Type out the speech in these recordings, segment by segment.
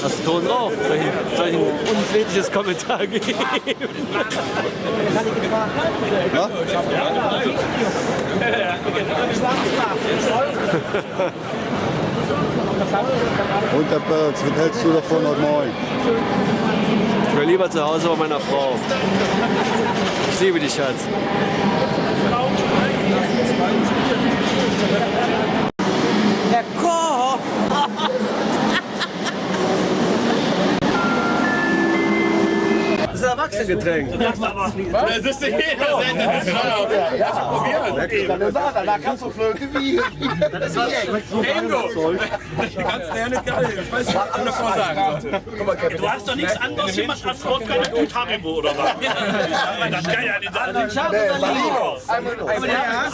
Hast du Ton drauf? Soll ich ein unflätiges Kommentar geben? Ja? Und der Pelz, was hältst du davon heute Morgen? Ich bin lieber zu Hause bei meiner Frau. Ich liebe dich, Schatz. Herr Koch! Das ist ein Erwachsenengetränk. Das ist nicht jeder. Da kannst du Flöte wie. Das war Bingo. Ganz ehrlich geil. Ich weiß nicht, was ich davor sagen sollte. Du hast doch nichts anderes gemacht als Wodka und Haribo, oder was? Das ist geil,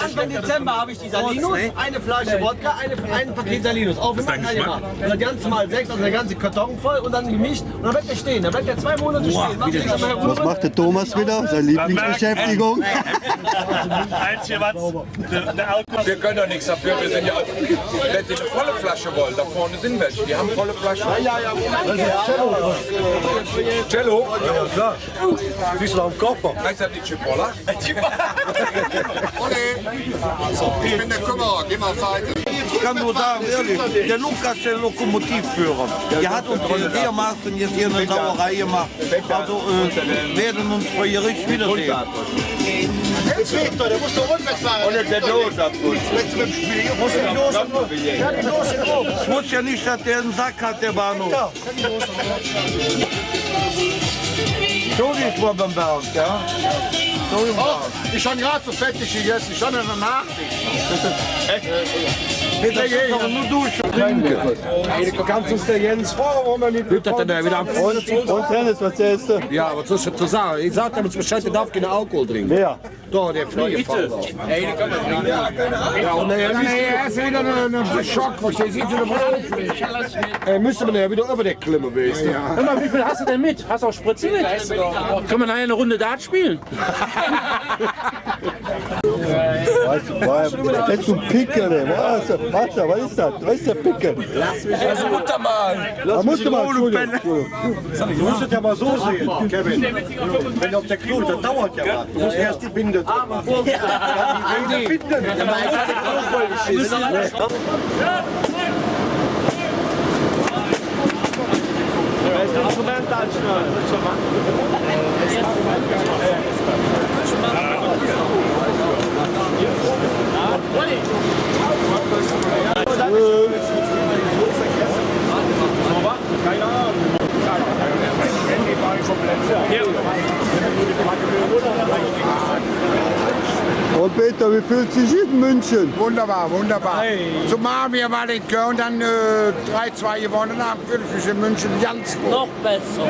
Anfang Dezember habe ich die Salinos, eine Flasche Wodka, ein Paket Salinos. Aufgemacht, eingemacht. Und dann ganz mal 6, also der ganze Karton voll und dann gemischt. Und dann bleibt der stehen. Dann bleibt der 2 Monate stehen. Was macht der Thomas wieder? Seine Lieblingsbeschäftigung? Einzige was, der Alkohol. Wir können doch nichts dafür. Wir sind ja, wenn Sie eine volle Flasche wollen, da vorne sind welche. Die haben volle Flaschen. Cello? Ja, klar. Bist du am Körper? Heißt das nicht Cipolla? Ich bin der Kümmerer, geh mal Seite. Ich kann nur sagen, ehrlich, der Lukas, der Lokomotivführer, der hat uns die Idee gemacht und jetzt hier eine Sauerei gemacht. Also werden uns vor Gericht wiedersehen. Victor, der muss doch rückwärts sein. Und der Dose abrutscht. Muss die Dose ab. Ja, die Dose grob. Ich wusste ja nicht, dass der einen Sack hat, der Bahnhof. So wie ich war beim Bernd, ja? So im Bernd. Ich habe gerade so fettig gegessen. Ich habe eine Nachricht. Aber nur durch. Kannst uns der Jens vor, wo man nicht. Und Dennis, was erzählst du? Ja, was soll ich zu sagen? Ich sag damit Bescheid, der darf keinen Alkohol trinken. Wer? Doch, der Fliegenfall. Ja, und er ist wieder ein Schock, verstehst du? Müsste man ja wieder über der Klimme wissen. Hör mal, wie viel hast du denn mit? Hast du auch Spritze mit? Können wir nachher eine Runde Dart spielen? Weißt du, das ist ein Pickel, was ist das? Was ist der Pickel? Das ist Muttermann. Da musst du mal, Entschuldigung. Du musst es ja mal so sehen, Kevin. Wenn du auf der Klo, das dauert ja mal. Du musst erst die Binde drücken. Die Binde. Und Peter, wie fühlt sich in München? Wunderbar, wunderbar. Zumal wir mal in Köln dann 3-2 gewonnen haben, fühle ich mich in München ganz gut. Noch besser.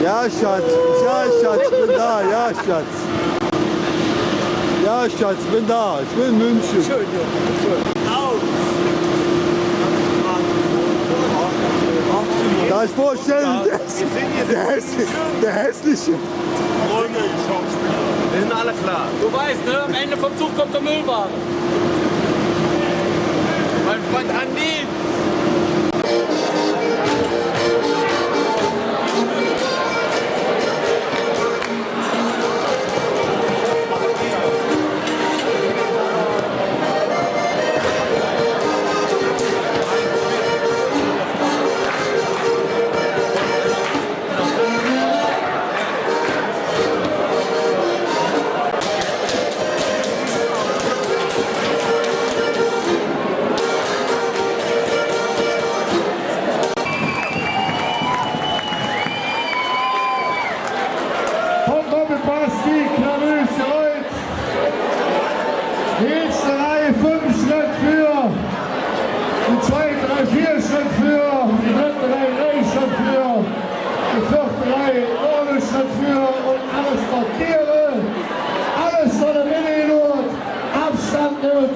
Ja, Schatz, bin da, ja, Schatz. Ja, Schatz, bin da, ich bin in München. Schön, Darf ich vorstellen, der hässliche. Wir sind alle klar. Du weißt, ne? Am Ende vom Zug kommt der Müllwagen. Mein Freund Andi.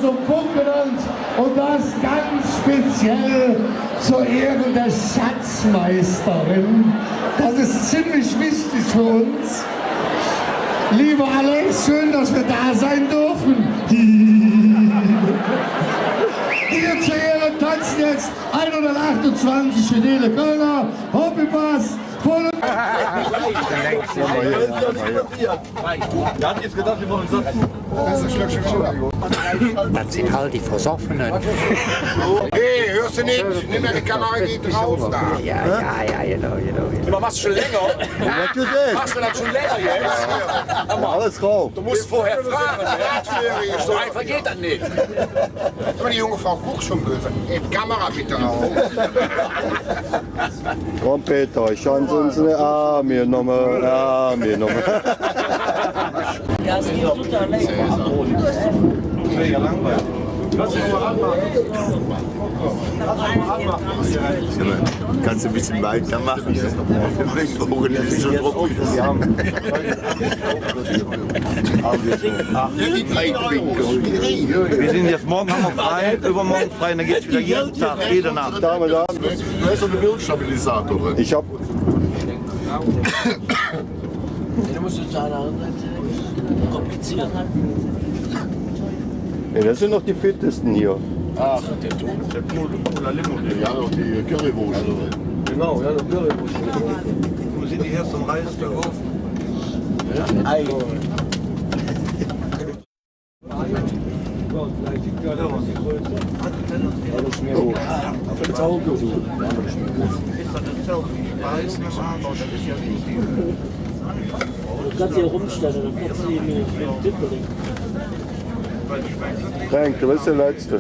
Zum Punkt genannt und das ganz speziell zur Ehre der Schatzmeisterin. Das ist ziemlich wichtig für uns. Lieber Alex, schön, dass wir da sein dürfen. 28 für Nele Kölner, Hoppipass, voll. Das sind halt die Versoffenen. Hey, hörst du nicht? Nimm deine Kamera, geht drauf da. Ja, genau. Du machst schon länger. Machst du das schon länger jetzt? Alles drauf. Du musst vorher fragen. So einfach geht das nicht. Aber die junge Frau guckt schon böse. Ey, Kamera bitte auf. Komm Peter, ich schaue uns eine Arme nochmal. Ja, es geht total lecker. Kannst du ein bisschen weitermachen? Wir sind jetzt morgen haben wir frei, übermorgen frei, dann geht es wieder jeden Tag, jede Nacht. Du hast eine Bildstabilisator. Ich hab. Du musst es zu einer anderen Seite komplizieren. Ja, das sind noch die fittesten hier. Ja, noch die Currywurst. Genau, ja, die Currywurst. Wo sind die ersten Reis verkauft? Ei. Du kannst hier rumstellen, dann kannst du hier mit dem Tippel. Danke, das ist der letzte.